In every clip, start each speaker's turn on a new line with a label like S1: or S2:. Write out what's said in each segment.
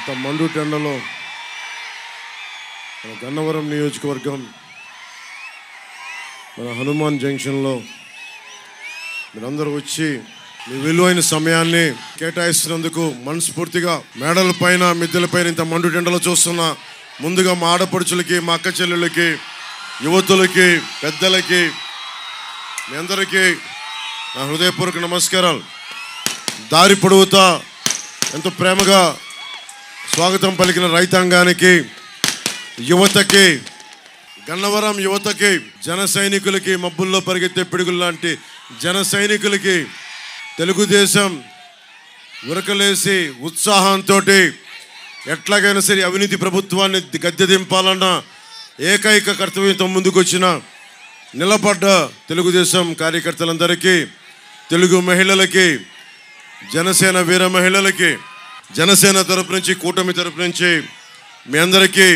S1: ఇంత మండు టెండలో మన గన్నవరం నియోజకవర్గం మన హనుమాన్ జంక్షన్లో మీరందరూ వచ్చి మీ విలువైన సమయాన్ని కేటాయిస్తున్నందుకు మనస్ఫూర్తిగా మేడల పైన మిద్దెల పైన ఇంత మండు టెండలో చూస్తున్న ముందుగా మా ఆడపడుచులకి, మా అక్క చెల్లెళ్ళకి, యువతులకి, పెద్దలకి మీ అందరికీ నా హృదయపూర్వక నమస్కారాలు. దారి పొడవుతా ఎంతో ప్రేమగా స్వాగతం పలికిన రైతాంగానికి, యువతకి, గన్నవరం యువతకి, జన సైనికులకి, మబ్బుల్లో పరిగెత్తే పిడుగులు లాంటి జన సైనికులకి, తెలుగుదేశం ఉరకలేసి ఉత్సాహంతో ఎట్లాగైనా సరే అవినీతి ప్రభుత్వాన్ని గద్దె దింపాలన్న ఏకైక కర్తవ్యంతో ముందుకొచ్చిన నిలబడ్డ తెలుగుదేశం కార్యకర్తలందరికీ, తెలుగు మహిళలకి, జనసేన వీర మహిళలకి, జనసేన తరపు నుంచి, కూటమి తరపు నుంచి మీ అందరికీ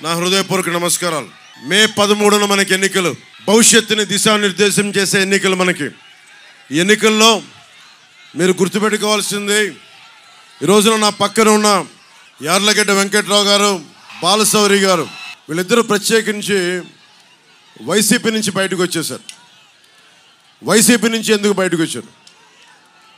S1: నా హృదయపూర్వక నమస్కారాలు. మే 13న మనకి ఎన్నికలు, భవిష్యత్తుని దిశానిర్దేశం చేసే ఎన్నికలు మనకి. ఈ ఎన్నికల్లో మీరు గుర్తుపెట్టుకోవాల్సింది, ఈ రోజున నా పక్కన ఉన్న యార్లగడ్డ వెంకట్రావు గారు, బాలశౌరి గారు, వీళ్ళిద్దరూ ప్రత్యేకించి వైసీపీ నుంచి బయటకు వచ్చేసారు. వైసీపీ నుంచి ఎందుకు బయటకు వచ్చారు?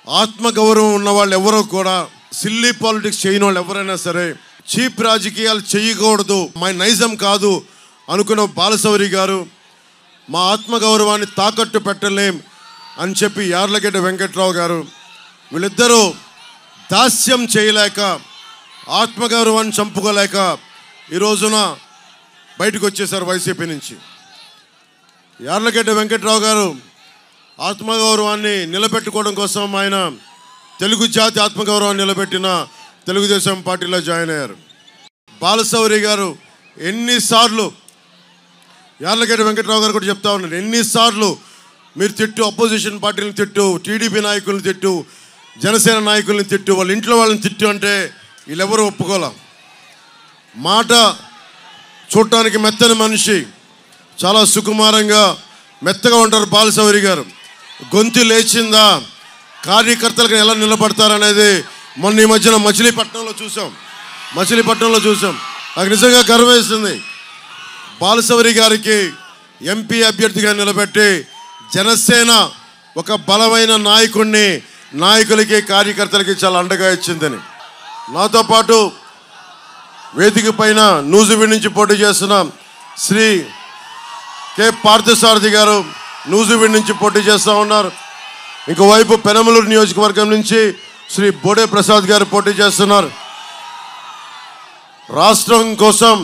S1: ఆత్మగౌరవం ఉన్న వాళ్ళు ఎవరో కూడా, సిల్లీ పాలిటిక్స్ చేయని వాళ్ళు ఎవరైనా సరే, చీప్ రాజకీయాలు చేయకూడదు, మా నైజం కాదు అనుకున్న బాలశౌరి గారు, మా ఆత్మగౌరవాన్ని తాకట్టు పెట్టలేం అని చెప్పి యార్లగడ్డ వెంకట్రావు గారు, వీళ్ళిద్దరూ దాస్యం చేయలేక, ఆత్మగౌరవాన్ని చంపుకోలేక ఈ రోజున బయటకు వచ్చేసారు వైసీపీ నుంచి. యార్లగడ్డ వెంకట్రావు గారు ఆత్మగౌరవాన్ని నిలబెట్టుకోవడం కోసం ఆయన తెలుగు జాతి ఆత్మగౌరవాన్ని నిలబెట్టిన తెలుగుదేశం పార్టీలో జాయిన్ అయ్యారు. బాలశౌరి గారు ఎన్నిసార్లు, యార్లగడ్డ వెంకట్రావు గారు కూడా చెప్తా ఉన్నారు, ఎన్నిసార్లు మీరు తిట్టు, అపోజిషన్ పార్టీలను తిట్టు, టీడీపీ నాయకులను తిట్టు, జనసేన నాయకులను తిట్టు, వాళ్ళ ఇంట్లో వాళ్ళని తిట్టు అంటే వీళ్ళెవరూ ఒప్పుకోలే. మాట చూడటానికి మెత్తని మనిషి, చాలా సుకుమారంగా మెత్తగా ఉంటారు బాలశౌరి గారు. గొంతు లేచిందా, కార్యకర్తలకు ఎలా నిలబడతారనేది మొన్న ఈ మధ్యన మచిలీపట్నంలో చూసాం. నాకు నిజంగా గర్వేస్తుంది. బాలశౌరి గారికి ఎంపీ అభ్యర్థిగా నిలబెట్టి జనసేన ఒక బలమైన నాయకులకి, కార్యకర్తలకి చాలా అండగా ఇచ్చిందని. నాతో పాటు వేదిక పైన నూజివీడు నుంచి పోటీ చేస్తున్న శ్రీ కె పార్థసారథి గారు నూజివీడు నుంచి పోటీ చేస్తూ ఉన్నారు. ఇంకోవైపు పెనమలూరు నియోజకవర్గం నుంచి శ్రీ బోడే ప్రసాద్ గారు పోటీ చేస్తున్నారు. రాష్ట్రం కోసం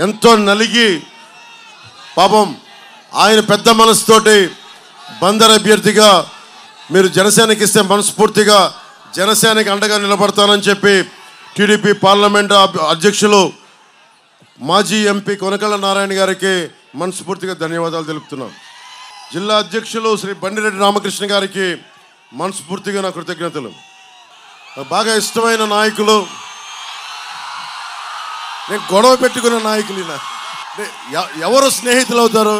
S1: ఎంతో నలిగి పాపం ఆయన పెద్ద మనసుతోటి బందర్ అభ్యర్థిగా మీరు జనసేనకి ఇస్తే మనస్ఫూర్తిగా జనసేనకి అండగా నిలబడతానని చెప్పి టీడీపీ పార్లమెంటు అధ్యక్షులు, మాజీ ఎంపీ కొనకళ్ళ నారాయణ గారికి మనస్ఫూర్తిగా ధన్యవాదాలు తెలుపుతున్నాను. జిల్లా అధ్యక్షులు శ్రీ బండిరెడ్డి రామకృష్ణ గారికి మనస్ఫూర్తిగా నా కృతజ్ఞతలు. బాగా ఇష్టమైన నాయకులు, నేను గొడవ పెట్టుకున్న నాయకులు. ఎవరు స్నేహితులు అవుతారు?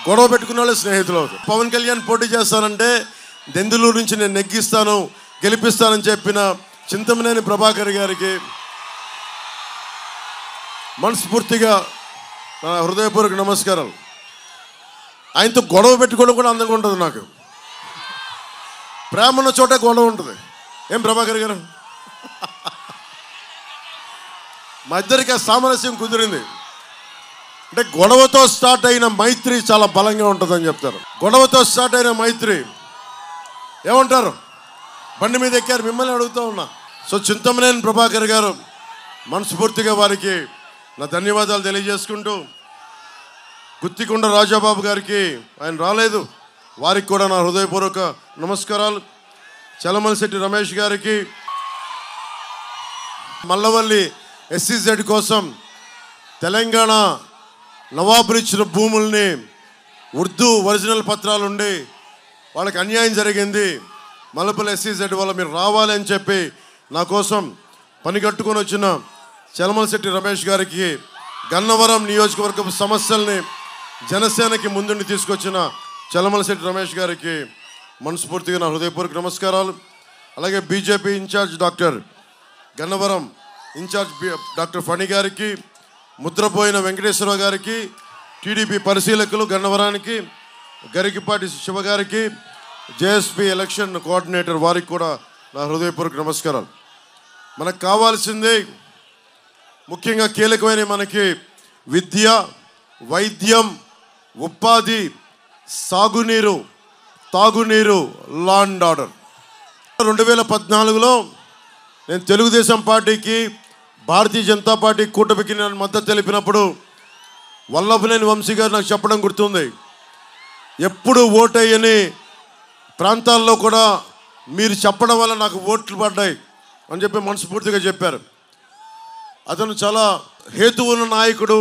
S1: గొడవ పెట్టుకున్న వాళ్ళే స్నేహితులు అవుతారు. పవన్ కళ్యాణ్ పోటీ చేస్తానంటే దెందులూరు నుంచి నేను నెగ్గిస్తాను, గెలిపిస్తానని చెప్పిన చింతమనేని ప్రభాకర్ గారికి మనస్ఫూర్తిగా నా హృదయపూర్వక నమస్కారాలు. ఆయనతో గొడవ పెట్టుకోవడం కూడా అందంగా ఉంటుంది. నాకు ప్రేమ ఉన్న చోటే గొడవ ఉంటుంది. ఏం ప్రభాకర్ గారు? మా ఇద్దరికి సామరస్యం కుదిరింది. అంటే గొడవతో స్టార్ట్ అయిన మైత్రి చాలా బలంగా ఉంటుందని చెప్తారు. గొడవతో స్టార్ట్ అయిన మైత్రి ఏమంటారు? బండి మీద ఎక్కారు, మిమ్మల్ని అడుగుతూ ఉన్నా. సో చింతమనేని ప్రభాకర్ గారు, మనస్ఫూర్తిగా వారికి నా ధన్యవాదాలు తెలియజేసుకుంటూ, గుత్తికొండ రాజాబాబు గారికి, ఆయన రాలేదు, వారికి కూడా నా హృదయపూర్వక నమస్కారాలు. చలమలశెట్టి రమేష్ గారికి, మల్లవల్లి SEZ కోసం తెలంగాణ నవాబులు ఇచ్చిన భూముల్ని ఉర్దూ ఒరిజినల్ పత్రాలు ఉండి వాళ్ళకి అన్యాయం జరిగింది, మల్లపల్లి SEZ వల్ల మీరు రావాలి అని చెప్పి నా కోసం పని కట్టుకొని వచ్చిన చలమలశెట్టి రమేష్ గారికి, గన్నవరం నియోజకవర్గ సమస్యల్ని జనసేనకి ముందుండి తీసుకొచ్చిన చలమలశెట్టి రమేష్ గారికి మనస్ఫూర్తిగా నా హృదయపూర్వక నమస్కారాలు. అలాగే BJP incharge doctor Gannavaram incharge doctor Phani గారికి, ముద్రపోయిన వెంకటేశ్వరరావు గారికి, టీడీపీ పరిశీలకులు గన్నవరానికి, గరికిపాటి శివ గారికి, జేఎస్పీ ఎలక్షన్ కోఆర్డినేటర్ వారికి కూడా నా హృదయపూర్వక నమస్కారాలు. మనకు కావాల్సింది ముఖ్యంగా కీలకమైన మనకి విద్య, వైద్యం, ఉపాధి, సాగునీరు, తాగునీరు, లా అండ్ ఆర్డర్. 2014లో నేను తెలుగుదేశం పార్టీకి, భారతీయ జనతా పార్టీ కూటమికి నేను మద్దతు తెలిపినప్పుడు వల్లభనేని వంశీ గారు నాకు చెప్పడం గుర్తుంది. ఎప్పుడు ఓటయ్యని ప్రాంతాల్లో కూడా మీరు చెప్పడం వల్ల నాకు ఓట్లు పడ్డాయి అని చెప్పి మనస్ఫూర్తిగా చెప్పారు. అతను చాలా హేతు ఉన్న నాయకుడు,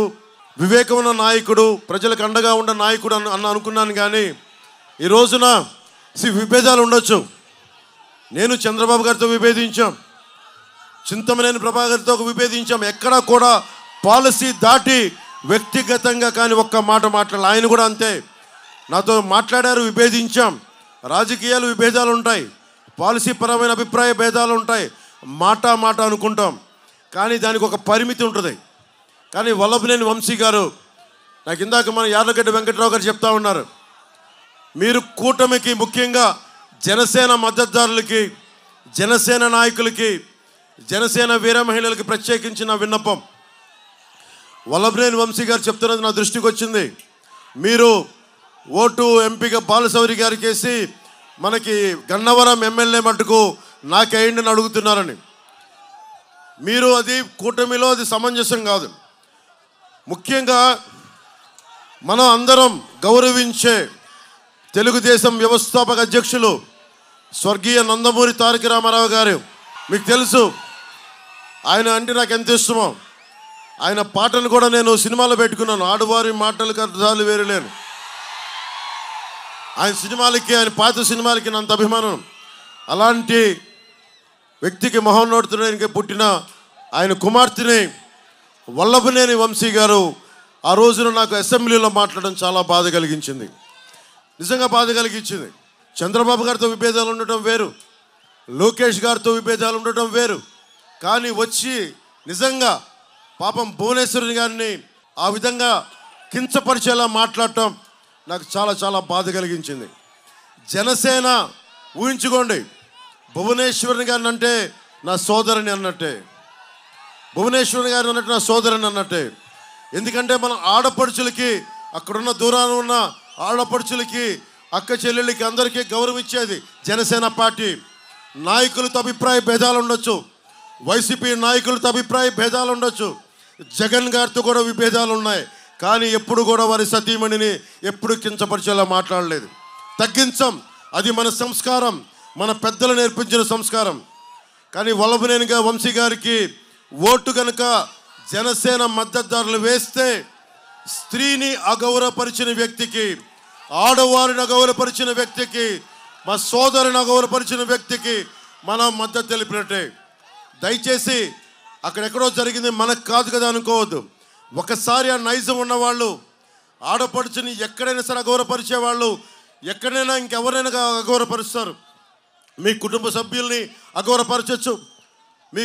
S1: వివేకం ఉన్న నాయకుడు, ప్రజలకు అండగా ఉన్న నాయకుడు అనుకున్నాను. కానీ ఈ రోజున విభేదాలు ఉండొచ్చు. నేను చంద్రబాబు గారితో విభేదించాం, చింతమనేని ప్రభాకర్తో విభేదించాం. ఎక్కడా కూడా పాలసీ దాటి వ్యక్తిగతంగా కానీ ఒక్క మాట మాట్లాడాలి. ఆయన కూడా అంతే నాతో మాట్లాడారు, విభేదించాం. రాజకీయాలు విభేదాలు ఉంటాయి, పాలసీ పరమైన అభిప్రాయ భేదాలు ఉంటాయి, మాట అనుకుంటాం. కానీ దానికి ఒక పరిమితి ఉంటుంది. కానీ వల్లభనేని వంశీ గారు నాకు ఇందాక మన యార్లగడ్డ వెంకటరావు గారు చెప్తా ఉన్నారు, మీరు కూటమికి, ముఖ్యంగా జనసేన మద్దతుదారులకి, జనసేన నాయకులకి, జనసేన వీర మహిళలకి ప్రత్యేకించిన విన్నపం. వల్లభనేని వంశీ గారు చెప్తున్నది నా దృష్టికి వచ్చింది. మీరు ఓటు ఎంపీగా బాలశౌరి గారికి వేసి మనకి గన్నవరం ఎమ్మెల్యే మట్టుకు నాకేయండి అని అడుగుతున్నారని. మీరు అది కూటమిలో అది సమంజసం కాదు. ముఖ్యంగా మనం అందరం గౌరవించే తెలుగుదేశం వ్యవస్థాపక అధ్యక్షులు స్వర్గీయ నందమూరి తారక రామారావు గారు, మీకు తెలుసు ఆయన అంటే నాకు ఎంత ఇష్టమో. ఆయన పాటను కూడా నేను సినిమాలో పెట్టుకున్నాను, ఆడవారి మాటలకు అర్థాలు వేరులేను. ఆయన సినిమాలకి, ఆయన పాత సినిమాలకి అంత అభిమానం. అలాంటి వ్యక్తికి మహోన్నతుడికి పుట్టిన ఆయన కుమార్తెని వల్లభనేని వంశీ గారు ఆ రోజున నాకు అసెంబ్లీలో మాట్లాడడం చాలా బాధ కలిగించింది, నిజంగా బాధ కలిగించింది. చంద్రబాబు గారితో విభేదాలు ఉండటం వేరు, లోకేష్ గారితో విభేదాలు ఉండటం వేరు. కానీ వచ్చి నిజంగా పాపం భువనేశ్వరి గారిని ఆ విధంగా కించపరిచేలా మాట్లాడటం నాకు చాలా చాలా బాధ కలిగించింది. జనసేన ఊహించుకోండి, భువనేశ్వరి గారిని అంటే నా సోదరుని అన్నట్టే, భువనేశ్వరి గారిని అన్నట్టు నా సోదరుని అన్నట్టే. ఎందుకంటే మన ఆడపడుచులకి, అక్కడున్న దూరాన ఉన్న ఆడపడుచులకి, అక్క చెల్లెళ్ళకి అందరికీ గౌరవం ఇచ్చేది జనసేన పార్టీ. నాయకులతో అభిప్రాయ భేదాలు ఉండొచ్చు, వైసీపీ నాయకులతో అభిప్రాయ భేదాలు ఉండొచ్చు, జగన్ గారితో కూడా విభేదాలు ఉన్నాయి. కానీ ఎప్పుడు కూడా వారి సతీమణిని ఎప్పుడు కించపరిచేలా మాట్లాడలేదు. తగ్గించం, అది మన సంస్కారం, మన పెద్దలు నేర్పించిన సంస్కారం. కానీ వల్లభనేని వంశీ గారికి ఓటు కనుక జనసేన మద్దతుదారులు వేస్తే స్త్రీని అగౌరవపరిచిన వ్యక్తికి, ఆడవారిని అగౌరవపరిచిన వ్యక్తికి, మా సోదరుని అగౌరవపరిచిన వ్యక్తికి మనం మద్దతు తెలిపినట్టే. దయచేసి అక్కడెక్కడో జరిగింది మనకు కాదు కదా అనుకోవద్దు. ఒకసారి ఆ నైజం ఉన్నవాళ్ళు ఆడపడుచుని ఎక్కడైనా సరే అగౌరవపరిచేవాళ్ళు ఎక్కడైనా ఇంకెవరైనా అగౌరవపరుస్తారు. మీ కుటుంబ సభ్యుల్ని అగౌరవపరచచ్చు, మీ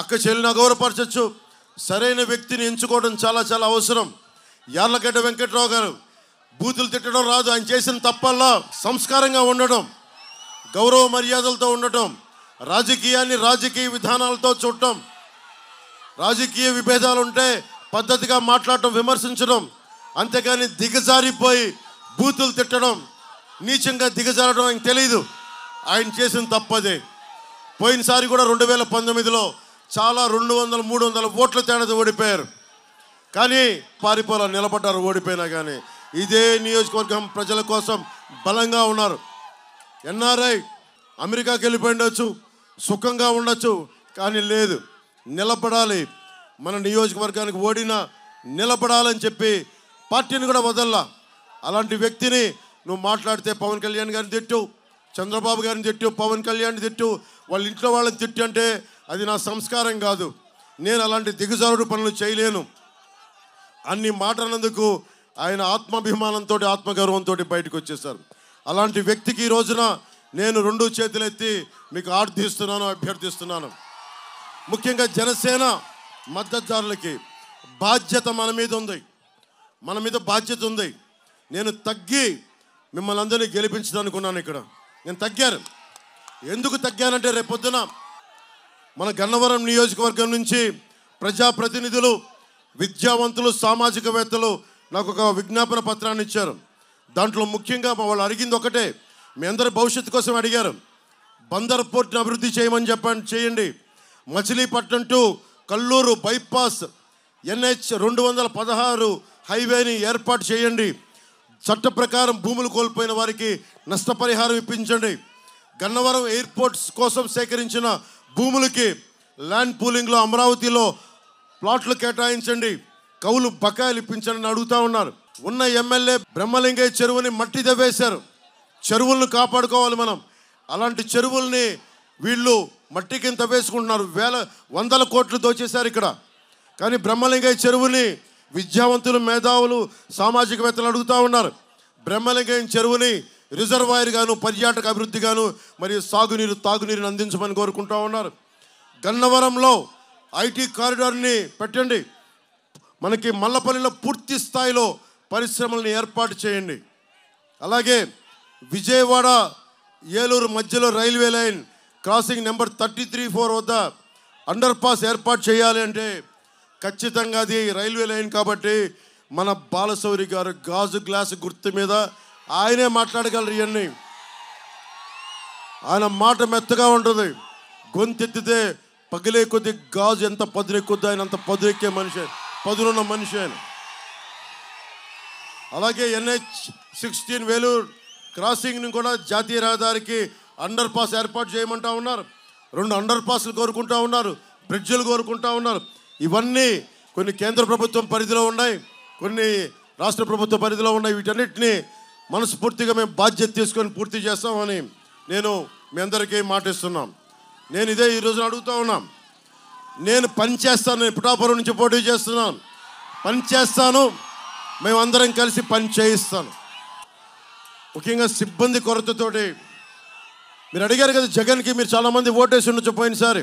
S1: అక్క చెల్లిని అగౌరవపరచచ్చు. సరైన వ్యక్తిని ఎంచుకోవడం చాలా చాలా అవసరం. యార్లగడ్డ వెంకటరావు గారు బూతులు తిట్టడం రాదు, ఆయన చేసిన తప్పల్లా సంస్కారంగా ఉండటం, గౌరవ మర్యాదలతో ఉండటం, రాజకీయాన్ని రాజకీయ విధానాలతో చూడటం, రాజకీయ విభేదాలు ఉంటే పద్ధతిగా మాట్లాడటం, విమర్శించడం, అంతేకాని దిగజారిపోయి బూతులు తిట్టడం, నీచంగా దిగజారడం ఆయనకు తెలియదు. ఆయన చేసిన తప్పదే. పోయినసారి కూడా 2019లో చాలా 200-300 ఓట్ల తేడాతో ఓడిపోయారు. కానీ పారిపోలా, నిలబడ్డారు ఓడిపోయినా. కానీ ఇదే నియోజకవర్గం ప్రజల కోసం బలంగా ఉన్నారు. ఎన్ఆర్ఐ అమెరికాకి వెళ్ళిపోయి ఉండొచ్చు, సుఖంగా ఉండొచ్చు, కానీ లేదు, నిలబడాలి, మన నియోజకవర్గానికి ఓడినా నిలబడాలని చెప్పి పార్టీని కూడా వదల్లా. అలాంటి వ్యక్తిని నువ్వు మాట్లాడితే పవన్ కళ్యాణ్ గారిని తిట్టు, చంద్రబాబు గారిని తిట్టు, పవన్ కళ్యాణ్ తిట్టు, వాళ్ళ ఇంట్లో వాళ్ళని తిట్టు అంటే అది నా సంస్కారం కాదు. నేను అలాంటి దిగజారుడు పనులు చేయలేను. అన్ని మాటలందుకు ఆయన ఆత్మాభిమానంతో, ఆత్మగౌరవంతో బయటకు వచ్చేసారు. అలాంటి వ్యక్తికి ఈ రోజున నేను 2 చేతులెత్తి మీకు ఆర్థిస్తున్నాను, అభ్యర్థిస్తున్నాను. ముఖ్యంగా జనసేన మద్దతుదారులకి బాధ్యత మన మీద ఉంది, మన మీద బాధ్యత ఉంది. నేను తగ్గి మిమ్మల్ని అందరినీ గెలిపించదనుకున్నాను. ఇక్కడ నేను తగ్గాను. ఎందుకు తగ్గానంటే రేపొద్దున మన గన్నవరం నియోజకవర్గం నుంచి ప్రజాప్రతినిధులు, విద్యావంతులు, సామాజికవేత్తలు నాకు ఒక విజ్ఞాపన పత్రాన్ని ఇచ్చారు. దాంట్లో ముఖ్యంగా వాళ్ళు అడిగింది ఒకటే, మీ అందరి భవిష్యత్తు కోసం అడిగారు. బందర్ పోర్ట్ని అభివృద్ధి చేయమని చేయండి. Machilipatnam to Kalluru bypass NH 216 హైవేని ఏర్పాటు చేయండి. చట్ట ప్రకారం భూములు కోల్పోయిన వారికి నష్టపరిహారం ఇప్పించండి. గన్నవరం ఎయిర్పోర్ట్స్ కోసం సేకరించిన భూములకి ల్యాండ్ పూలింగ్లో అమరావతిలో ప్లాట్లు కేటాయించండి, కౌలు బకాయిలు ఇప్పించండి అడుగుతూ ఉన్నారు. ఉన్న ఎమ్మెల్యే బ్రహ్మలింగయ్య చెరువుని మట్టి దవ్వేశారు. చెరువులను కాపాడుకోవాలి మనం. అలాంటి చెరువుల్ని వీళ్ళు మట్టి కింద తవ్వేసుకుంటున్నారు. వందల కోట్లు దోచేశారు ఇక్కడ. కానీ బ్రహ్మలింగయ్య చెరువుని విద్యావంతులు, మేధావులు, సామాజికవేత్తలు అడుగుతూ ఉన్నారు. బ్రహ్మలింగయ్య చెరువుని రిజర్వాయర్ గాను, పర్యాటక అభివృద్ధి గాను, మరియు సాగునీరు, తాగునీరుని అందించమని కోరుకుంటూ ఉన్నారు. గన్నవరంలో IT కారిడార్ని పెట్టండి. మనకి మల్లపల్లిలో పూర్తి స్థాయిలో పరిశ్రమలను ఏర్పాటు చేయండి. అలాగే విజయవాడ ఏలూరు మధ్యలో రైల్వే లైన్ క్రాసింగ్ నెంబర్ 33-4 వద్ద అండర్ పాస్ ఏర్పాటు చేయాలి అంటే ఖచ్చితంగా అది రైల్వే లైన్ కాబట్టి మన బాలశౌరి గారు గాజు గ్లాసు గుర్తు మీద ఆయనే మాట్లాడగలరు. ఇవన్నీ ఆయన మాట మెత్తగా ఉంటుంది. గొంతెత్తితే పగిలే కొద్ది గాజు ఎంత పదునెక్కుద్దో ఆయన అంత పదునెక్కే మనిషి, పదునున్న మనిషి ఆయన. అలాగే NH 16 వేలూరు క్రాసింగ్ని కూడా జాతీయ రహదారికి అండర్ పాస్ ఏర్పాటు చేయమంటా ఉన్నారు. 2 అండర్ పాస్లు కోరుకుంటా ఉన్నారు, బ్రిడ్జ్లు కోరుకుంటా ఉన్నారు. ఇవన్నీ కొన్ని కేంద్ర ప్రభుత్వం పరిధిలో ఉన్నాయి, కొన్ని రాష్ట్ర ప్రభుత్వ పరిధిలో ఉన్నాయి. వీటన్నిటిని మనస్ఫూర్తిగా మేము బాధ్యత తీసుకొని పూర్తి చేస్తామని నేను మీ అందరికీ మాటిస్తున్నాం. నేను ఇదే ఈరోజు అడుగుతూ ఉన్నాం. నేను పని చేస్తాను, పిఠాపురం నుంచి పోటీ చేస్తున్నాను, పని చేస్తాను, మేమందరం కలిసి పని చేయిస్తాను. ముఖ్యంగా సిబ్బంది కొరతతోటి మీరు అడిగారు కదా, జగన్కి మీరు చాలామంది ఓటేసి ఉండొచ్చు. పోయినసారి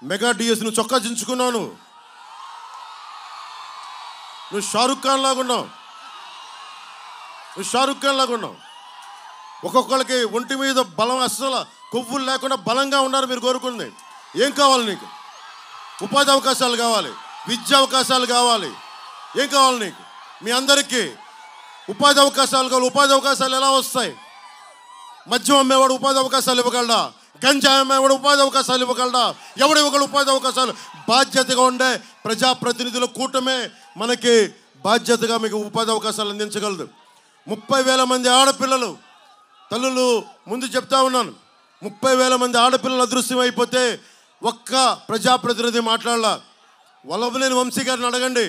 S1: మెగా DS నువ్వు చొక్కా చించుకున్నావు, నువ్వు షారుఖ్ ఖాన్ లాగా ఉన్నావు, ఒక్కొక్కరికి ఒంటి మీద బలం, అస్సలు కొవ్వులు లేకుండా బలంగా ఉన్నారు. మీరు కోరుకుంది ఏం కావాలి? నీకు ఉపాధి అవకాశాలు కావాలి, విద్యా అవకాశాలు కావాలి. ఏం కావాలి నీకు? మీ అందరికీ ఉపాధి అవకాశాలు కావాలి. ఉపాధి అవకాశాలు ఎలా వస్తాయి? మద్యం అమ్మేవాడు ఉపాధి అవకాశాలు ఇవ్వగలడా? గంజాయి అమ్మేవాడు ఉపాధి అవకాశాలు ఇవ్వగలడా? ఎవడు ఇవ్వగలడు ఉపాధి అవకాశాలు? బాధ్యతగా ఉండే ప్రజాప్రతినిధుల కూటమే మనకి బాధ్యతగా మీకు ఉపాధి అవకాశాలు అందించగలదు. 30,000 మంది ఆడపిల్లలు, తల్లులు ముందు చెప్తా ఉన్నాను, 30,000 మంది ఆడపిల్లలు అదృశ్యం అయిపోతే ఒక్క ప్రజాప్రతినిధి మాట్లాడాల. వల్లభనేని వంశీ గారిని అడగండి,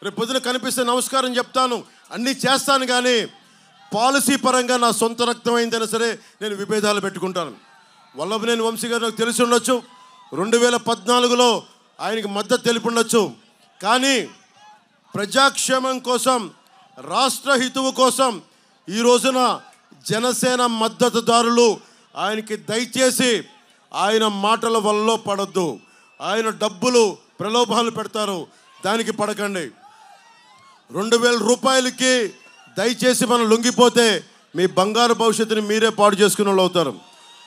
S1: రేపు పొద్దున కనిపిస్తే నమస్కారం చెప్తాను, అన్నీ చేస్తాను. కానీ పాలసీ పరంగా నా సొంత రక్తం అయిందైనా సరే నేను విభేదాలు పెట్టుకుంటాను. వల్లభనేని వంశీ గారు నాకు తెలిసి ఉండొచ్చు, 2014లో ఆయనకి మద్దతు తెలిపి ఉండొచ్చు. కానీ ప్రజాక్షేమం కోసం, రాష్ట్ర హితువు కోసం ఈ రోజున జనసేన మద్దతుదారులు ఆయనకి దయచేసి ఆయన మాటల వల్ల పడొద్దు. ఆయన డబ్బులు ప్రలోభాలు పెడతారు, దానికి పడకండి. 2,000 రూపాయలకి దయచేసి మనం లొంగిపోతే మీ బంగారు భవిష్యత్తుని మీరే పాడు చేసుకునే వాళ్ళు అవుతారు.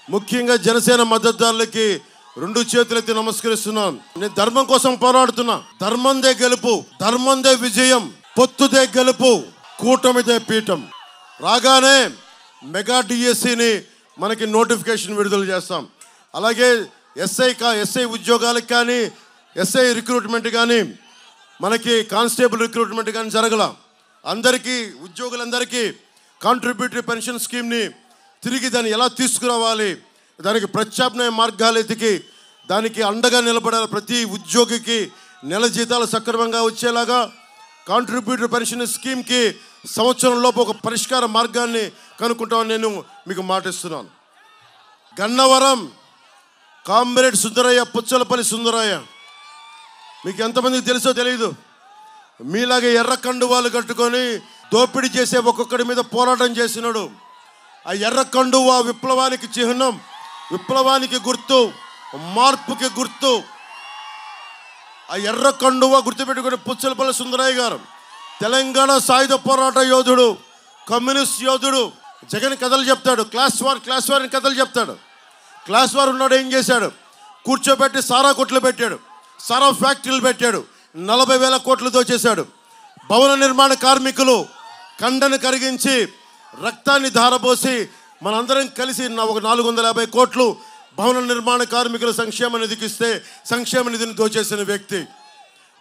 S1: ముఖ్యంగా జనసేన మద్దతుదారులకి 2 చేతులెత్తి నమస్కరిస్తున్నాను. నేను ధర్మం కోసం పోరాడుతున్నా. ధర్మందే గెలుపు, ధర్మందే విజయం, పొత్తుదే గెలుపు, కూటమిదే పీఠం. రాగానే మెగా DSCని మనకి నోటిఫికేషన్ విడుదల చేస్తాం. అలాగే ఎస్ఐ ఉద్యోగాలకు కానీ, ఎస్ఐ రిక్రూట్మెంట్ కానీ, మనకి కానిస్టేబుల్ రిక్రూట్మెంట్ కానీ జరగల. అందరికీ, ఉద్యోగులందరికీ కాంట్రిబ్యూటరీ పెన్షన్ స్కీమ్ని తిరిగి దాన్ని ఎలా తీసుకురావాలి, దానికి ప్రత్యామ్నాయ మార్గాలు ఎతికి దానికి అండగా నిలబడాలి. ప్రతి ఉద్యోగికి నెల జీతాలు సక్రమంగా వచ్చేలాగా కాంట్రిబ్యూటరీ పెన్షన్ స్కీమ్కి సంవత్సరంలోపు ఒక పరిష్కార మార్గాన్ని కనుక్కుంటామని నేను మీకు మాటిస్తున్నాను. గన్నవరం కామ్రేడ్ సుందరయ్య, పుచ్చలపల్లి సుందరయ్య మీకు ఎంతమందికి తెలుసో తెలియదు. మీలాగే ఎర్ర కండువాలు కట్టుకొని దోపిడీ చేసే ఒక్కొక్కడి మీద పోరాటం చేసినాడు. ఆ ఎర్ర కండువా విప్లవానికి చిహ్నం, విప్లవానికి గుర్తు, మార్పుకి గుర్తు. ఆ ఎర్ర కండువ గుర్తుపెట్టుకుని పుచ్చలపల్లి సుందరయ్య గారు తెలంగాణ సాయుధ పోరాట యోధుడు, కమ్యూనిస్ట్ యోధుడు. జగన్ కథలు చెప్తాడు, క్లాస్ వార్ అని కథలు చెప్తాడు. క్లాస్ వార్ ఉన్నాడు, ఏం చేశాడు? కూర్చోబెట్టి సారా కొట్లు పెట్టాడు, సారా ఫ్యాక్టరీలు పెట్టాడు, 40,000 కోట్లు దోచేశాడు. భవన నిర్మాణ కార్మికులు కండను కరిగించి రక్తాన్ని ధారపోసి మనందరం కలిసి ఒక 450 కోట్లు భవన నిర్మాణ కార్మికుల సంక్షేమ నిధికి ఇస్తే సంక్షేమ నిధిని దోచేసిన వ్యక్తి.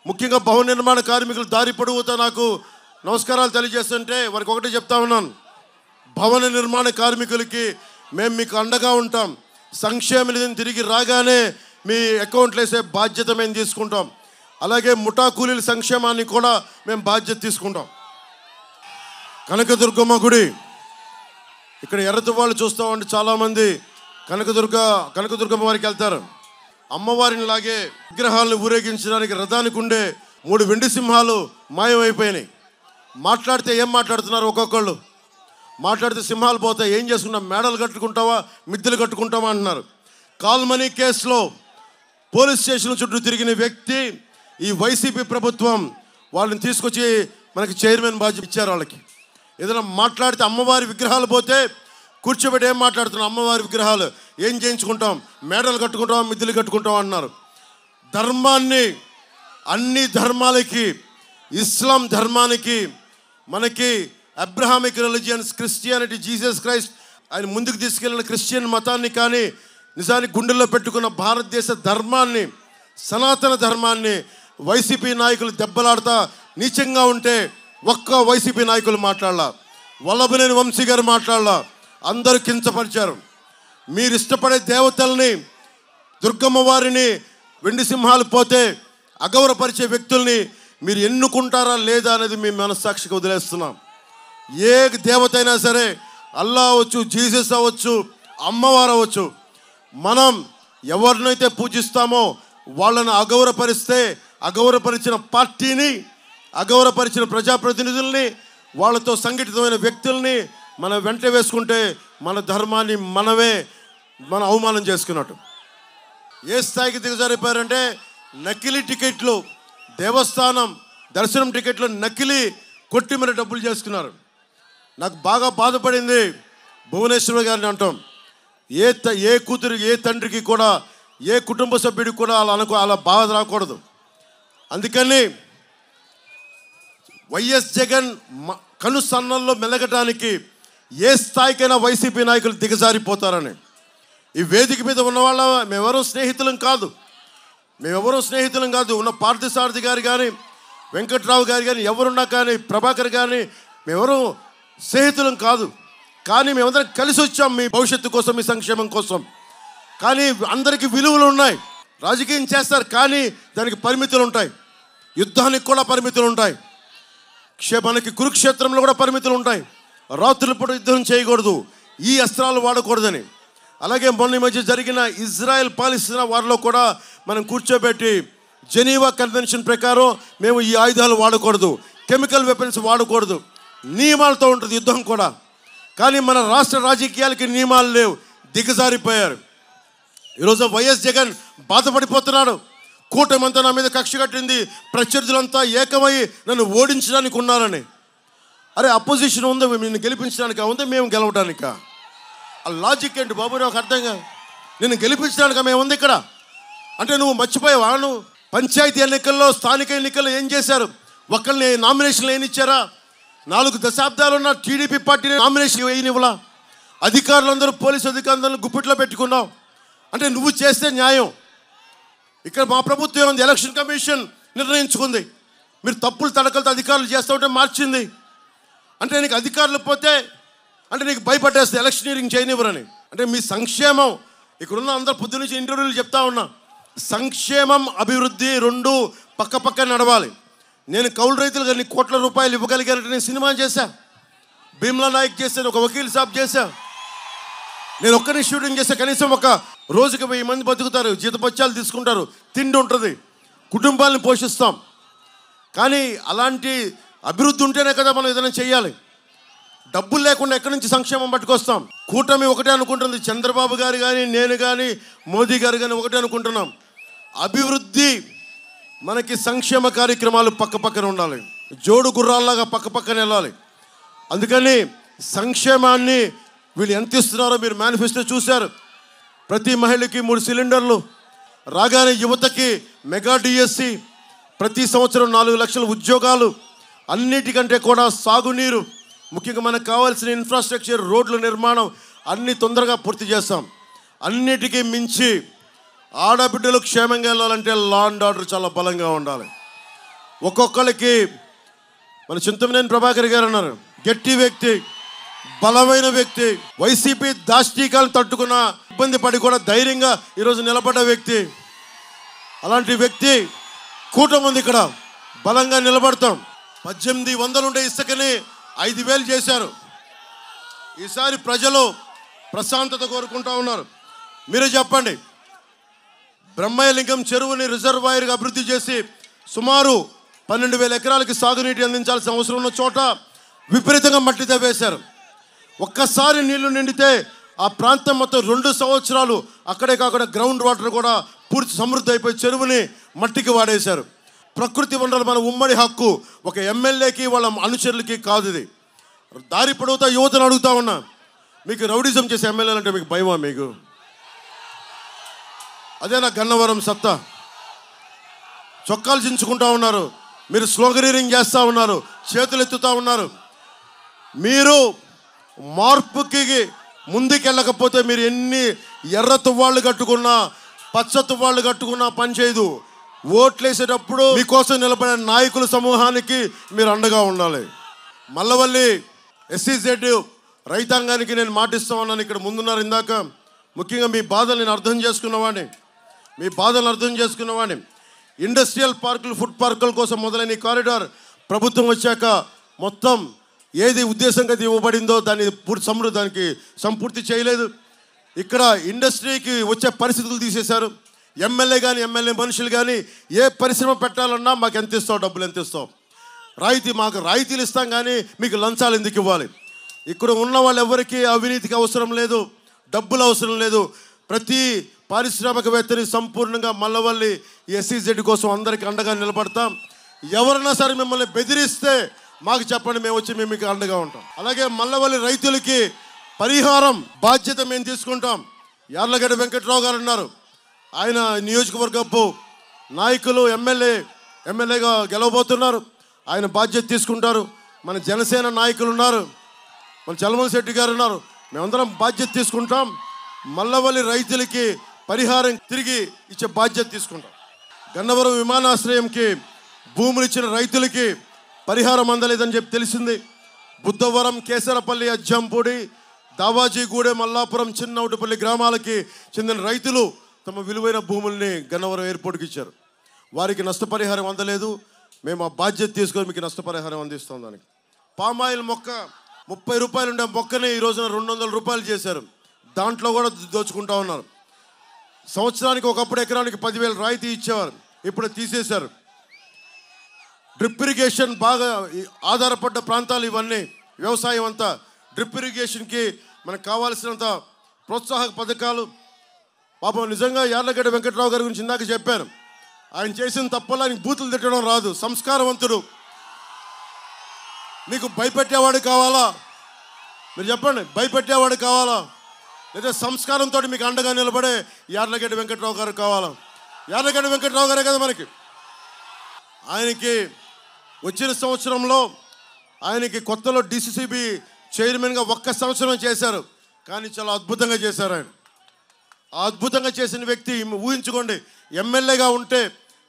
S1: ముఖ్యంగా భవన నిర్మాణ కార్మికులు దారి పొడవుతో నాకు నమస్కారాలు తెలియజేస్తుంటే వారికి ఒకటే చెప్తా ఉన్నాను, భవన నిర్మాణ కార్మికులకి మేము మీకు అండగా ఉంటాం. సంక్షేమ నిధిని తిరిగి రాగానే మీ అకౌంట్లు వేసే బాధ్యత మేము తీసుకుంటాం. అలాగే ముఠా కూలీల సంక్షేమాన్ని కూడా మేము బాధ్యత తీసుకుంటాం. కనకదుర్గమ్మ గుడి ఇక్కడ ఎర్రతువాళ్ళు చూస్తామంటే చాలామంది కనకదుర్గమ్మ వారికి వెళ్తారు. అమ్మవారిని లాగే విగ్రహాలను ఊరేగించడానికి రథానికి ఉండే 3 వెండి సింహాలు మాయమైపోయినాయి. మాట్లాడితే ఏం మాట్లాడుతున్నారు? ఒక్కొక్కళ్ళు మాట్లాడితే సింహాలు పోతాయి, ఏం చేసుకుంటాం, మేడలు కట్టుకుంటావా, మిద్దెలు కట్టుకుంటావా అంటున్నారు. కాల్మనీ కేసులో పోలీస్ స్టేషన్ చుట్టూ తిరిగిన వ్యక్తి ఈ వైసీపీ ప్రభుత్వం వాళ్ళని తీసుకొచ్చి మనకి చైర్మన్ బాధ్యత ఇచ్చారు. వాళ్ళకి ఏదైనా మాట్లాడితే అమ్మవారి విగ్రహాలు పోతే కూర్చోబెట్టి ఏం మాట్లాడుతున్నాం, అమ్మవారి విగ్రహాలు ఏం చేయించుకుంటాం, మేడలు కట్టుకుంటాం, మిద్దెలు కట్టుకుంటాం అన్నారు. ధర్మాన్ని, అన్ని ధర్మాలకి, ఇస్లాం ధర్మానికి, మనకి Abrahamic religions, Christianity, Jesus Christ ఆయన ముందుకు తీసుకెళ్ళిన క్రిస్టియన్ మతాన్ని కానీ నిజానికి గుండెల్లో పెట్టుకున్న భారతదేశ ధర్మాన్ని, సనాతన ధర్మాన్ని వైసీపీ నాయకులు దెబ్బలాడుతా నీచంగా ఉంటే ఒక్క వైసీపీ నాయకులు మాట్లాడాల, వల్లభనేని వంశీ గారు మాట్లాడాల, అందరూ కించపరిచారు. మీరు ఇష్టపడే దేవతల్ని, దుర్గమ్మ వారిని, వెండి సింహాలు పోతే అగౌరవపరిచే వ్యక్తుల్ని మీరు ఎన్నుకుంటారా లేదా అనేది మీ మనస్సాక్షికి వదిలేస్తున్నాం. ఏ దేవత అయినా సరే, అల్లా అవ్వచ్చు, జీసస్ అవ్వచ్చు, అమ్మవారు అవ్వచ్చు, మనం ఎవరినైతే పూజిస్తామో వాళ్ళని అగౌరవపరిస్తే అగౌరవపరిచిన పార్టీని, అగౌరవపరిచిన ప్రజాప్రతినిధుల్ని, వాళ్ళతో సంఘటితమైన వ్యక్తుల్ని మనం వెంట వేసుకుంటే మన ధర్మాన్ని మన అవమానం చేసుకున్నట్టు. ఏ స్థాయికి దిగజారిపోయారంటే నకిలీ టికెట్లు, దేవస్థానం దర్శనం టికెట్లు నకిలీ కొట్టి మరి డబ్బులు చేసుకున్నారు. నాకు బాగా బాధపడింది భువనేశ్వర్ గారిని అంటాం. ఏ కూతురు, ఏ తండ్రికి కూడా, ఏ కుటుంబ సభ్యుడికి కూడా అలా బాధ రాకూడదు. అందుకని వైఎస్ జగన్ కనుసన్నల్లో మెలగటానికి ఏ స్థాయికైనా వైసీపీ నాయకులు దిగజారిపోతారని. ఈ వేదిక మీద ఉన్న వాళ్ళ మేమెవరూ స్నేహితులం కాదు, ఉన్న పార్థసారథి గారు కానీ, వెంకట్రావు గారు కానీ, ఎవరున్నా కానీ, ప్రభాకర్ కానీ మేమెవరూ స్నేహితులం కాదు. కానీ మేమందరం కలిసి వచ్చాం మీ భవిష్యత్తు కోసం, మీ సంక్షేమం కోసం. కానీ అందరికీ విలువలు ఉన్నాయి. రాజకీయం చేస్తారు కానీ దానికి పరిమితులు ఉంటాయి. యుద్ధానికి కూడా పరిమితులు ఉంటాయి. మనకి కురుక్షేత్రంలో కూడా పరిమితులు ఉంటాయి. రాత్రుల పూట యుద్ధం చేయకూడదు, ఈ అస్త్రాలు వాడకూడదని. అలాగే మొన్న మధ్య జరిగిన ఇజ్రాయెల్ పాలిస్తున్న వారిలో కూడా మనం కూర్చోబెట్టి జెనీవా కన్వెన్షన్ ప్రకారం మేము ఈ ఆయుధాలు వాడకూడదు, కెమికల్ వెపన్స్ వాడకూడదు, నియమాలతో ఉంటుంది యుద్ధం కూడా. కానీ మన రాష్ట్ర రాజకీయాలకి నియమాలు లేవు, దిగజారిపోయారు. ఈరోజు వైఎస్ జగన్ బాధపడిపోతున్నాడు. కూటమంతా నా మీద కక్ష కట్టింది, ప్రత్యర్థులంతా ఏకమై నన్ను ఓడించడానికి ఉన్నారని. అరే అపోజిషన్ ఉందా నిన్ను గెలిపించడానికా, ఉందా మేము గెలవడానికా? ఆ లాజిక్ ఏంటి బాబు? నాకు అర్థం కాదు. నిన్ను గెలిపించడానికా మేము ఉంది ఇక్కడ అంటే నువ్వు మర్చిపోయావా? నువ్వు పంచాయతీ ఎన్నికల్లో, స్థానిక ఎన్నికల్లో ఏం చేశారు? ఒకరిని నామినేషన్లు ఏనిచ్చారా? 4 దశాబ్దాలు ఉన్న టీడీపీ పార్టీని నామినేషన్ వేయనివ్వలా. అధికారులందరూ, పోలీసు అధికారులందరూ గుప్పిట్లో పెట్టుకున్నావు అంటే నువ్వు చేస్తే న్యాయం. ఇక్కడ మా ప్రభుత్వం ఏముంది? ఎలక్షన్ కమిషన్ నిర్ణయించుకుంది. మీరు తప్పులు తడకలతో అధికారులు చేస్తూ ఉంటే మార్చింది. అంటే నీకు అధికారులు పోతే అంటే నీకు భయపడేస్తే ఎలక్షనీరింగ్ చేయనివ్వరని. అంటే మీ సంక్షేమం, ఇక్కడున్న అందరు పొద్దు నుంచి ఇంటర్వ్యూలు చెప్తా ఉన్నా, సంక్షేమం అభివృద్ధి 2 పక్క నడవాలి. నేను కౌలు రైతులు కానీ కోట్ల రూపాయలు ఇవ్వగలిగానంటే నేను సినిమా చేశా, భీమ్లా నాయక్ చేశాను, ఒక వకీల్ సాబ్ చేశా, నేను ఒక్కరిని షూటింగ్ చేస్తే కనీసం ఒక రోజుకి 1000 మంది బతుకుతారు, జీతపత్యాలు తీసుకుంటారు, తిండి ఉంటుంది, కుటుంబాలను పోషిస్తాం. కానీ అలాంటి అభివృద్ధి ఉంటేనే కదా మనం ఏదైనా చేయాలి. డబ్బులు లేకుండా ఎక్కడి నుంచి సంక్షేమం పట్టుకొస్తాం? కూటమి ఒకటే అనుకుంటుంది, చంద్రబాబు గారు కానీ, నేను కానీ, మోదీ గారు కానీ ఒకటే అనుకుంటున్నాం, అభివృద్ధి మనకి సంక్షేమ కార్యక్రమాలు పక్క పక్కన ఉండాలి, జోడు గుర్రాల్లాగా పక్క పక్కన వెళ్ళాలి. అందుకని సంక్షేమాన్ని వీళ్ళు ఎంత ఇస్తున్నారో మీరు మేనిఫెస్టో చూశారు. ప్రతి మహిళకి 3 సిలిండర్లు రాగానే, యువతకి మెగా డిఎస్సి, ప్రతి సంవత్సరం 4 లక్షల ఉద్యోగాలు, అన్నిటికంటే కూడా సాగునీరు, ముఖ్యంగా మనకు కావాల్సిన ఇన్ఫ్రాస్ట్రక్చర్, రోడ్ల నిర్మాణం అన్నీ తొందరగా పూర్తి చేస్తాం. అన్నిటికీ మించి ఆడబిడ్డలు క్షేమంగా వెళ్ళాలంటే లా అండ్ ఆర్డర్ చాలా బలంగా ఉండాలి. ఒక్కొక్కరికి మన చింతమనేని ప్రభాకర్ గారు అన్నారు, గట్టి వ్యక్తి, బలమైన వ్యక్తి, వైసీపీ దాష్టీకాలను తట్టుకున్న, ఇబ్బంది పడి కూడా ధైర్యంగా ఈరోజు నిలబడ్డ వ్యక్తి. అలాంటి వ్యక్తి కూటమి ఉంది ఇక్కడ, బలంగా నిలబడతాం. 1800 ఉండే ఇసుకని 5000 చేశారు. ఈసారి ప్రజలు ప్రశాంతత కోరుకుంటా ఉన్నారు. మీరే చెప్పండి, బ్రహ్మయ్యలింగం చెరువుని రిజర్వాయర్గా అభివృద్ధి చేసి సుమారు 12,000 ఎకరాలకి సాగునీటి అందించాల్సిన అవసరం ఉన్న చోట విపరీతంగా మట్టి తవ్వేశారు. ఒక్కసారి నీళ్లు నిండితే ఆ ప్రాంతం మొత్తం 2 సంవత్సరాలు అక్కడే కాకుండా గ్రౌండ్ వాటర్ కూడా పూర్తి సమృద్ధి అయిపోయి చెరువుని మట్టికి వాడేశారు. ప్రకృతి వనరులు మన ఉమ్మడి హక్కు, ఒక ఎమ్మెల్యేకి వాళ్ళ అనుచరులకి కాదు. ఇది దారి పొడవుతా యువతను అడుగుతా ఉన్నా, మీకు రౌడిజం చేసే ఎమ్మెల్యేలు అంటే మీకు భయమా? మీకు అదే నా గన్నవరం సత్తా. చొక్కాలు చించుకుంటా ఉన్నారు, మీరు స్లోగనీరింగ్ చేస్తూ ఉన్నారు, చేతులు ఎత్తుతూ ఉన్నారు. మీరు మార్పుకి ముందుకెళ్ళకపోతే మీరు ఎన్ని ఎర్ర తువ్వాళ్ళు కట్టుకున్నా, పచ్చ తువ్వాళ్ళు కట్టుకున్నా పని చేయదు. ఓట్లేసేటప్పుడు మీకోసం నిలబడే నాయకుల సమూహానికి మీరు అండగా ఉండాలి. మల్లవల్లి SEZ రైతాంగానికి నేను మాటిస్తూ ఉన్నాను. ఇక్కడ ముందున్నారు ఇందాక, ముఖ్యంగా మీ బాధలు నేను అర్థం చేసుకున్నవాడిని, మీ బాధలను అర్థం చేసుకున్నవాడిని. ఇండస్ట్రియల్ పార్కులు, ఫుడ్ పార్కుల కోసం మొదలైన కారిడార్ ప్రభుత్వం వచ్చాక మొత్తం ఏది ఉద్దేశంగా ఇవ్వబడిందో దాన్ని దానికి సంపూర్తి చేయలేదు. ఇక్కడ ఇండస్ట్రీకి వచ్చే పరిస్థితులు తీసేశారు. ఎమ్మెల్యే కానీ, ఎమ్మెల్యే మనుషులు కానీ ఏ పరిశ్రమ పెట్టాలన్నా మాకు ఎంత ఇస్తావు, డబ్బులు ఎంత ఇస్తావు, మాకు రాయితీలు ఇస్తాం కానీ మీకు లంచాలు ఎందుకు ఇవ్వాలి? ఇక్కడ ఉన్న వాళ్ళు ఎవరికి అవినీతికి అవసరం లేదు, డబ్బులు అవసరం లేదు. ప్రతి పారిశ్రామికవేత్తని సంపూర్ణంగా మల్లవల్లి SEZ కోసం అందరికీ అండగా నిలబడతాం. ఎవరైనా సరే మిమ్మల్ని బెదిరిస్తే మాకు చెప్పండి, మేము వచ్చి మేము మీకు అండగా ఉంటాం. అలాగే మల్లవల్లి రైతులకి పరిహారం బాధ్యత మేము తీసుకుంటాం. యార్లగడ్డ వెంకట్రావు గారు ఉన్నారు, ఆయన నియోజకవర్గపు నాయకులు, ఎమ్మెల్యేగా గెలవబోతున్నారు, ఆయన బాధ్యత తీసుకుంటారు. మన జనసేన నాయకులు ఉన్నారు, మన చలమల శెట్టి గారు ఉన్నారు, మేమందరం బాధ్యత తీసుకుంటాం. మల్లవల్లి రైతులకి పరిహారం తిరిగి ఇచ్చే బాధ్యత తీసుకుంటాం. గన్నవరం విమానాశ్రయంకి భూములు ఇచ్చిన రైతులకి పరిహారం అందలేదని చెప్పి తెలిసింది. బుద్ధవరం, కేసరపల్లి, అజ్జంపూడి, దావాజీగూడె, మల్లాపురం, చిన్నౌటిపల్లి గ్రామాలకి చెందిన రైతులు తమ విలువైన భూముల్ని గన్నవరం ఎయిర్పోర్ట్కి ఇచ్చారు. వారికి నష్టపరిహారం అందలేదు. మేము ఆ బాధ్యత తీసుకొని మీకు నష్టపరిహారం అందిస్తాం. దానికి పామాయిల్ మొక్క 30 రూపాయలు ఉండే మొక్కని ఈ రోజున 200 రూపాయలు చేశారు. దాంట్లో కూడా దోచుకుంటా ఉన్నారు. సంవత్సరానికి ఒకప్పుడు ఎకరానికి 10,000 రాయితీ ఇచ్చేవారు, ఇప్పుడు తీసేశారు. డ్రిప్ ఇరిగేషన్ బాగా ఆధారపడ్డ ప్రాంతాలు ఇవన్నీ, వ్యవసాయం అంతా డ్రిప్ ఇరిగేషన్కి మనకు కావాల్సినంత ప్రోత్సాహక పథకాలు. పాపం నిజంగా యార్లగడ్డ వెంకట్రావు గారి గురించి ఇందాక చెప్పాను. ఆయన చేసిన తప్పలా ఆయనకి బూతులు తిట్టడం రాదు, సంస్కారవంతుడు. మీకు భయపెట్టేవాడు కావాలా? మీరు చెప్పండి, భయపెట్టేవాడు కావాలా లేదా సంస్కారంతో మీకు అండగా నిలబడే యార్లగడ్డ వెంకట్రావు గారు కావాలా? యార్లగడ్డ వెంకట్రావు గారే కదా మనకి. ఆయనకి వచ్చిన సంవత్సరంలో ఆయనకి కొత్తలో DCCB చైర్మన్గా 1 సంవత్సరం చేశారు, కానీ చాలా అద్భుతంగా చేశారు ఆయన. ఆ అద్భుతంగా చేసిన వ్యక్తి ఊహించుకోండి, ఎమ్మెల్యేగా ఉంటే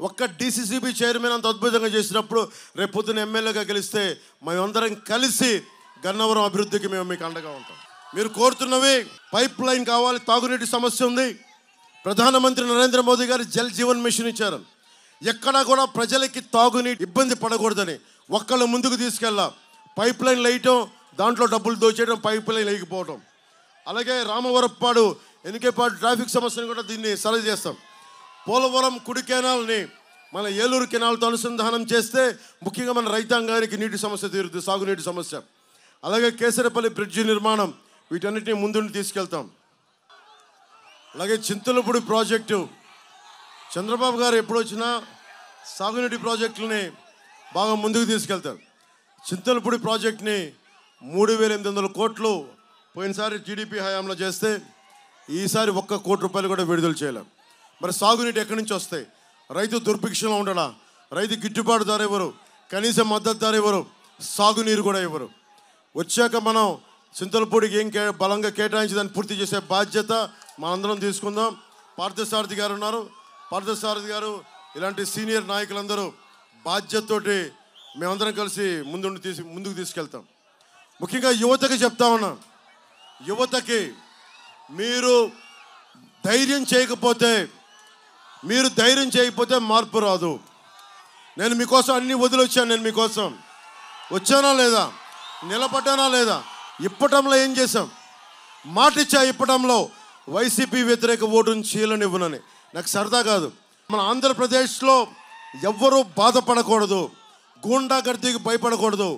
S1: ఒక్క DCCB చైర్మన్ అంత అద్భుతంగా చేసినప్పుడు రేపు పొద్దున ఎమ్మెల్యేగా గెలిస్తే మేమందరం కలిసి గన్నవరం అభివృద్ధికి మేము మీకు అండగా ఉంటాం. మీరు కోరుతున్నవి పైప్ లైన్ కావాలి, తాగునీటి సమస్య ఉంది. ప్రధానమంత్రి నరేంద్ర మోదీ గారు జల్ జీవన్ మిషన్ ఇచ్చారు. ఎక్కడా కూడా ప్రజలకి తాగునీటి ఇబ్బంది పడకూడదని ఒక్కళ్ళు ముందుకు తీసుకెళ్ళా. పైప్ లైన్ వేయటం, దాంట్లో డబ్బులు దోచేయడం, పైప్ లైన్ వేయకపోవడం. అలాగే రామవరప్పాడు, ఎన్నికేపాడు ట్రాఫిక్ సమస్యను కూడా దీన్ని సరి చేస్తాం. పోలవరం కుడి కెనాల్ని మన ఏలూరు కెనాల్తో అనుసంధానం చేస్తే ముఖ్యంగా మన రైతాంగానికి నీటి సమస్య తీరుతుంది, సాగునీటి సమస్య. అలాగే కేసరపల్లి బ్రిడ్జి నిర్మాణం, వీటన్నిటిని ముందుండి తీసుకెళ్తాం. అలాగే చింతలపూడి ప్రాజెక్టు, చంద్రబాబు గారు ఎప్పుడు వచ్చినా సాగునీటి ప్రాజెక్టులని బాగా ముందుకు తీసుకెళ్తారు. చింతలపూడి ప్రాజెక్ట్ని 3,800 కోట్లు పోయినసారి టీడీపీ హయాంలో చేస్తే ఈసారి 1 కోటి రూపాయలు కూడా విడుదల చేయలేం. మరి సాగునీటి ఎక్కడి నుంచి వస్తాయి? రైతు దుర్భిక్షంలో ఉండడా, రైతు గిట్టుబాటు ధర ఇవ్వరు, కనీస మద్దతు ధర ఇవ్వరు, సాగునీరు కూడా ఇవ్వరు. వచ్చాక మనం చింతలపూడికి ఏం బలంగా కేటాయించి దాన్ని పూర్తి చేసే బాధ్యత మనందరం తీసుకుందాం. పార్థసారథి గారు ఉన్నారు. పార్థసారథి గారు ఇలాంటి సీనియర్ నాయకులందరూ బాధ్యతతోటి మేమందరం కలిసి ముందుకు తీసుకెళ్తాం. ముఖ్యంగా యువతకి చెప్తా ఉన్నా, యువతకి మీరు ధైర్యం చేయకపోతే మార్పు రాదు. నేను మీకోసం అన్నీ వదిలొచ్చాను. నేను మీకోసం వచ్చానా లేదా, నిలబడ్డానా లేదా? ఇప్పటంలో ఏం చేశాం? మాటిచ్చా ఇప్పటంలో వైసీపీ వ్యతిరేక ఓటును చీలనివ్వనని. నాకు సరదా కాదు. మన ఆంధ్రప్రదేశ్లో ఎవ్వరూ బాధపడకూడదు, గూండాగర్దీకి భయపడకూడదు,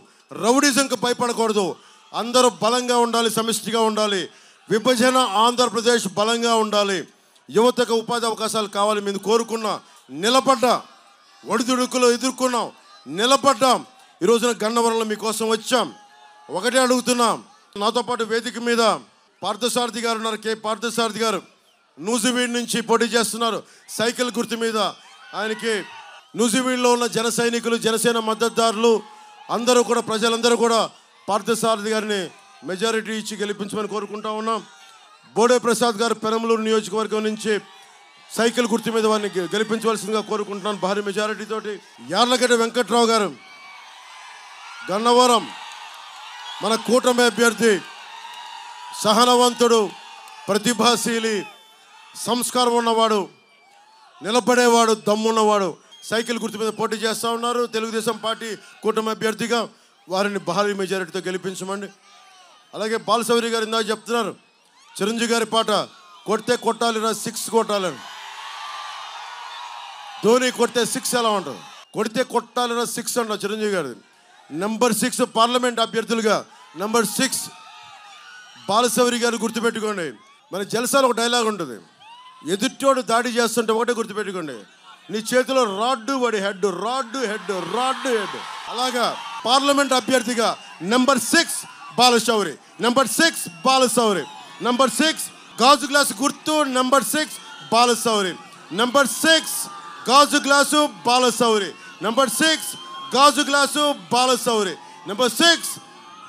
S1: రౌడిజంకి భయపడకూడదు. అందరూ బలంగా ఉండాలి, సమిష్టిగా ఉండాలి. విభజన ఆంధ్రప్రదేశ్ బలంగా ఉండాలి. యువతకు ఉపాధి అవకాశాలు కావాలి. మేము కోరుకున్నా, నిలబడ్డా, ఒడిదుడుకులు ఎదుర్కొన్నాం, నిలబడ్డాం. ఈరోజున గన్నవరంలో మీకోసం వచ్చాం. ఒకటే అడుగుతున్నాం. నాతో పాటు వేదిక మీద పార్థసారథి గారు ఉన్నారు. పార్థసారథి గారు నూజివీడ్ నుంచి పోటీ చేస్తున్నారు. సైకిల్ గుర్తు మీద ఆయనకి నూజివీడ్లో ఉన్న జన సైనికులు, జనసేన మద్దతుదారులు అందరూ కూడా, ప్రజలందరూ కూడా పార్థసారథి గారిని మెజారిటీ ఇచ్చి గెలిపించమని కోరుకుంటా ఉన్నాం. బోడే ప్రసాద్ గారు పెరంలూరు నియోజకవర్గం నుంచి సైకిల్ గుర్తు మీద వారిని గెలిపించవలసిందిగా కోరుకుంటున్నాను భారీ మెజారిటీ తోటి. యార్లగడ్డ వెంకట్రావు గారు గన్నవరం మన కూటమి అభ్యర్థి, సహనవంతుడు, ప్రతిభాశీలి, సంస్కారం ఉన్నవాడు, నిలబడేవాడు, దమ్మున్నవాడు సైకిల్ గుర్తు మీద పోటీ చేస్తూ ఉన్నారు. తెలుగుదేశం పార్టీ కూటమి అభ్యర్థిగా వారిని భారీ మెజారిటీతో గెలిపించమండి. అలాగే బాలశౌరి గారు ఇందాక చెప్తున్నారు, చిరంజీవి గారి పాట కొడితే కొట్టాలిరా 6 కొట్టాలని. ధోని కొడితే 6 ఎలా ఉంటుంది? కొడితే కొట్టాలిరా 6 అంటారు చిరంజీవి గారి. నెంబర్ 6 పార్లమెంట్ అభ్యర్థులుగా నెంబర్ 6 బాలశౌరి గారు గుర్తుపెట్టుకోండి. మన జలసాలో ఒక డైలాగ్ ఉంటుంది, ఎదుటోడు దాడి చేస్తుంటే ఒకటే గుర్తుపెట్టుకోండి, నీ చేతిలో రాడ్డు వాడి head, rod head, rod head. అలాగా పార్లమెంట్ అభ్యర్థిగా number 6 Balashowry, number 6 Balashowry, number 6 గాజు గ్లాసు గుర్తు, నెంబర్ 6 బాలశౌరి, నెంబర్ 6 గాజు గ్లాసు బాలశౌరి, నెంబర్ 6 గాజు గ్లాసు బాలశౌరి, నెంబర్ 6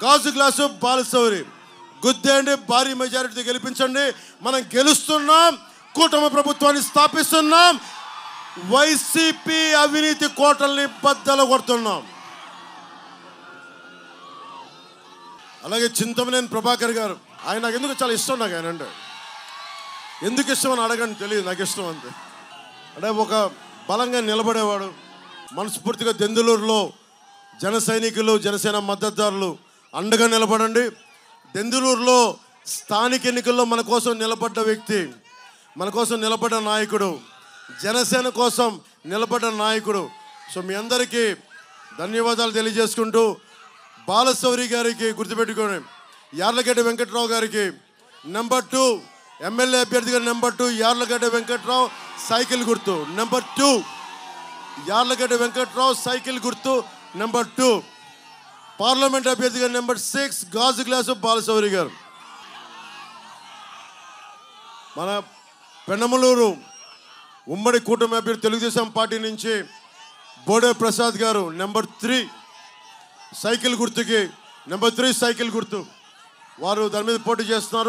S1: గాజు గ్లాసు బాలశౌరి. గుద్దేండి, భారీ మెజారిటీతో గెలిపించండి. మనం గెలుస్తున్నాం, కూటమి ప్రభుత్వాన్ని స్థాపిస్తున్నాం, వైసీపీ అవినీతి కోటల్ని బద్దలు కొడుతున్నాం. అలాగే చింతమనేని ప్రభాకర్ గారు, ఆయన నాకు ఎందుకు చాలా ఇష్టం. నాకు ఆయన అంటే ఎందుకు ఇష్టం అని అడగండి, తెలియదు, నాకు ఇష్టం అంతే. అంటే ఒక బలంగా నిలబడేవాడు. మనస్ఫూర్తిగా దెందులూరులో జన సైనికులు, జనసేన మద్దతుదారులు అండగా నిలబడండి. దెందులూరులో స్థానిక ఎన్నికల్లో మన కోసం నిలబడ్డ వ్యక్తి, మన కోసం నిలబడ్డ నాయకుడు, జనసేన కోసం నిలబడ్డ నాయకుడు. సో మీ అందరికీ ధన్యవాదాలు తెలియజేసుకుంటూ, బాలశౌరి గారికి గుర్తుపెట్టుకోండి, యార్లగడ్డ వెంకట్రావు గారికి నెంబర్ 2 ఎమ్మెల్యే అభ్యర్థిగా నెంబర్ 2 యార్లగడ్డ వెంకట్రావు సైకిల్ గుర్తు, నెంబర్ 2 యార్లగడ్డ వెంకట్రావు సైకిల్ గుర్తు, నెంబర్ 2 పార్లమెంట్ అభ్యర్థిగా నెంబర్ 6 గాజు గ్లాసు బాలశౌరి గారు. మన పెన్నమలూరు ఉమ్మడి కూటమి అభ్యర్థి తెలుగుదేశం పార్టీ నుంచి బోడే ప్రసాద్ గారు నెంబర్ 3 సైకిల్ గుర్తుకి, నెంబర్ 3 సైకిల్ గుర్తు, వారు దాని మీద పోటీ చేస్తున్నారు.